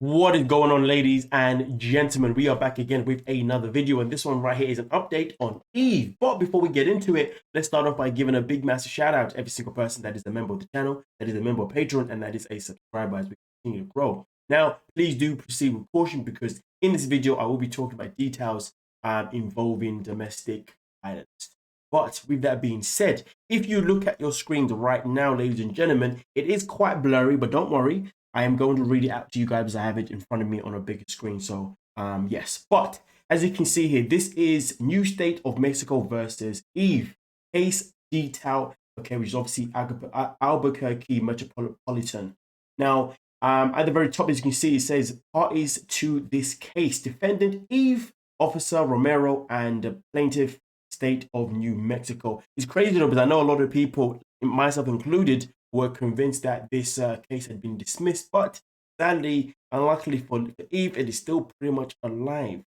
What is going on, ladies and gentlemen? We are back again with another video, and this one right here is an update on Eve. But before we get into it, let's start off by giving a big massive shout out to every single person that is a member of the channel, that is a member of Patreon, and that is a subscriber as we continue to grow. Now, please do proceed with caution because in this video, I will be talking about details involving domestic violence. But with that being said, if you look at your screens right now, ladies and gentlemen, it is quite blurry, but don't worry. I am going to read it out to you guys as I have it in front of me on a bigger screen. So, yes. But as you can see here, this is New State of Mexico versus Eve. Case detail, okay, which is obviously Albuquerque Metropolitan. Now, at the very top, as you can see, it says parties to this case: defendant Eve, Officer Romero, and plaintiff State of New Mexico. It's crazy though, because I know a lot of people, myself included, were convinced that this case had been dismissed, but sadly, unluckily for Eve, it is still pretty much alive.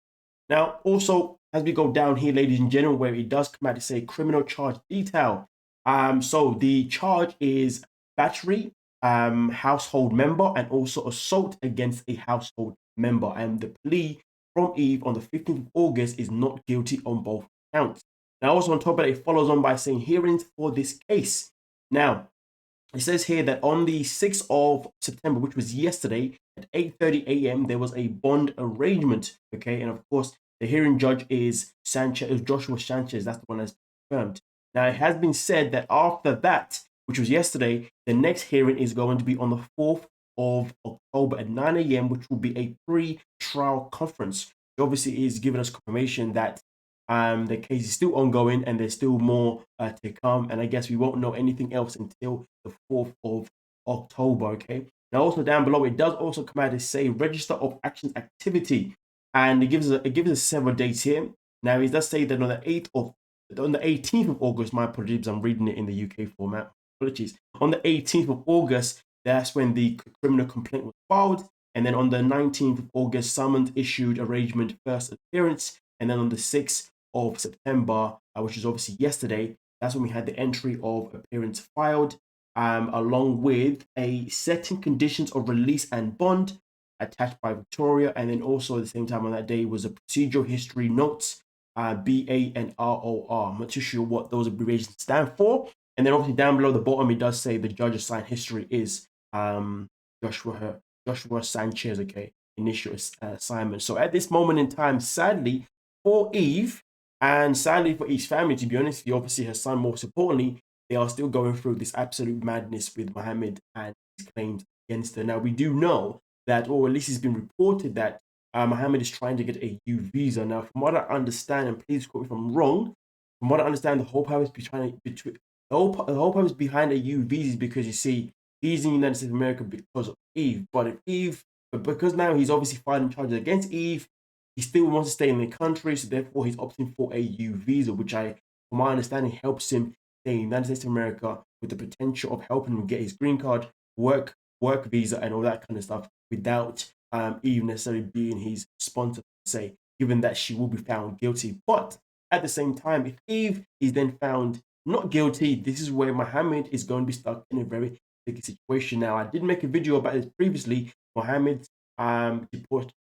Now, also, as we go down here, ladies and gentlemen, where it does come out to say criminal charge detail. So the charge is battery, household member, and also assault against a household member. And the plea from Eve on the 15th of August is not guilty on both counts. Now, also on top of that, it follows on by saying hearings for this case. Now, it says here that on the 6th of September, which was yesterday at 8:30 a.m., there was a bond arrangement. Okay, and of course, the hearing judge is Joshua Sanchez. That's the one that's confirmed. Now, it has been said that after that, which was yesterday, the next hearing is going to be on the 4th of October at 9 a.m., which will be a pre-trial conference. It obviously is giving us confirmation that the case is still ongoing and there's still more to come. And I guess we won't know anything else until the 4th of October. Okay. Now, also down below, it does also come out to say register of actions activity, and it gives us several dates here. Now, it does say that on the 18th of August, my apologies, I'm reading it in the UK format. Apologies. On the 18th of August, that's when the criminal complaint was filed. And then on the 19th of August, summons issued, arrangement, first appearance. And then on the 6th of September, which is obviously yesterday, that's when we had the entry of appearance filed, along with a setting conditions of release and bond attached by Victoria. And then also at the same time on that day was a procedural history notes, BA and ROR. I'm not too sure what those abbreviations stand for. And then obviously down below the bottom, it does say the judge assigned history is Joshua Sanchez, okay, initial assignment. So at this moment in time, sadly for Eve, and sadly for Eve's family, to be honest, obviously her son, most importantly, they are still going through this absolute madness with Mohamed and his claims against her. Now, we do know that, or at least it's been reported that Mohamed is trying to get a U visa. Now, from what I understand, and please quote me if I'm wrong, from what I understand, the whole purpose behind a U visa is because, you see, he's in the United States of America because of Eve. But because now he's obviously filing charges against Eve, he still wants to stay in the country, so therefore he's opting for a U visa, which from my understanding, helps him stay in the United States of America with the potential of helping him get his green card, work visa, and all that kind of stuff without Eve necessarily being his sponsor, say, given that she will be found guilty. But at the same time, if Eve is then found not guilty, this is where Mohamed is going to be stuck in a very sticky situation. Now, I did make a video about this previously, Mohamed's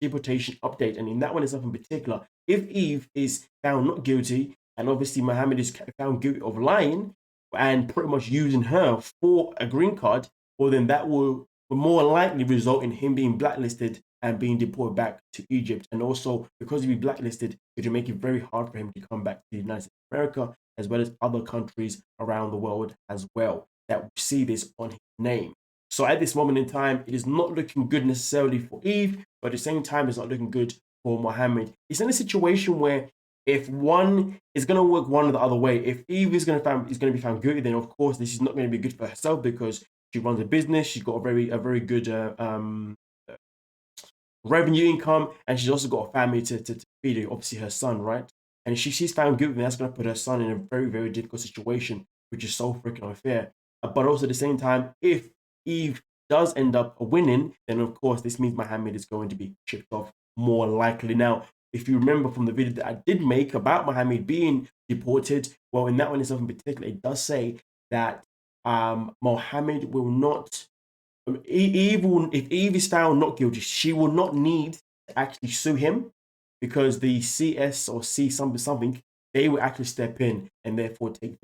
deportation update, and in that one itself in particular, if Eve is found not guilty and obviously Mohamed is found guilty of lying and pretty much using her for a green card, well, then that will more likely result in him being blacklisted and being deported back to Egypt. And also, because he'll be blacklisted, it will make it very hard for him to come back to the United States of America, as well as other countries around the world as well that will see this on his name. So at this moment in time, it is not looking good necessarily for Eve, but at the same time, it's not looking good for Mohamed. It's in a situation where if one is going to work one or the other way, if Eve is going to be found guilty, then of course this is not going to be good for herself because she runs a business, she's got a very good revenue income, and she's also got a family to feed, obviously her son, right? And if she's found guilty, then that's going to put her son in a very, very difficult situation, which is so freaking unfair. But also at the same time, if Eve does end up winning, then of course this means Mohamed is going to be chipped off more likely. Now, if you remember from the video that I did make about Mohamed being deported, well, in that one itself in particular, it does say that Mohamed will not If Eve is found not guilty, she will not need to actually sue him, because the CS or C something, they will actually step in and therefore take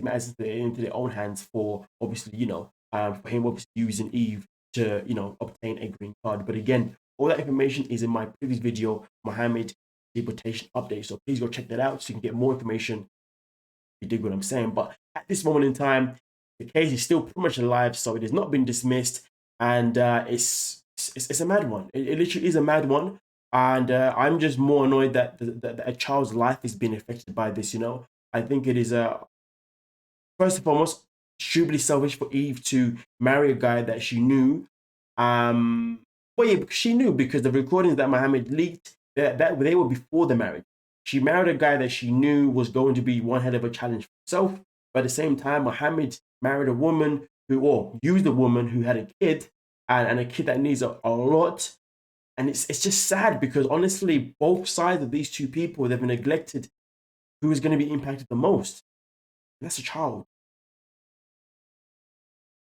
matters into their own hands for, obviously, for him obviously using Eve to, obtain a green card. But again, all that information is in my previous video, Mohamed deportation update. So please go check that out so you can get more information. You dig what I'm saying? But at this moment in time, the case is still pretty much alive, so it has not been dismissed, and it's a mad one. It literally is a mad one, and I'm just more annoyed that, that a child's life is being affected by this. I think it is first and foremost stupidly selfish for Eve to marry a guy that she knew. Well, yeah, because she knew, because the recordings that Mohammed leaked, that they were before the marriage. She married a guy that she knew was going to be one hell of a challenge for herself. But at the same time, Mohammed married a woman or used a woman who had a kid, and a kid that needs a lot. And it's just sad, because honestly, both sides of these two people, they've been neglected. Who is going to be impacted the most? And that's a child.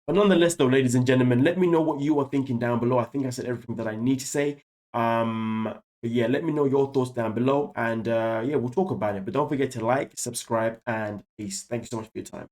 But nonetheless, though, ladies and gentlemen, let me know what you are thinking down below. I think I said everything that I need to say. But yeah, let me know your thoughts down below, and yeah, we'll talk about it. But don't forget to like, subscribe, and peace. Thank you so much for your time.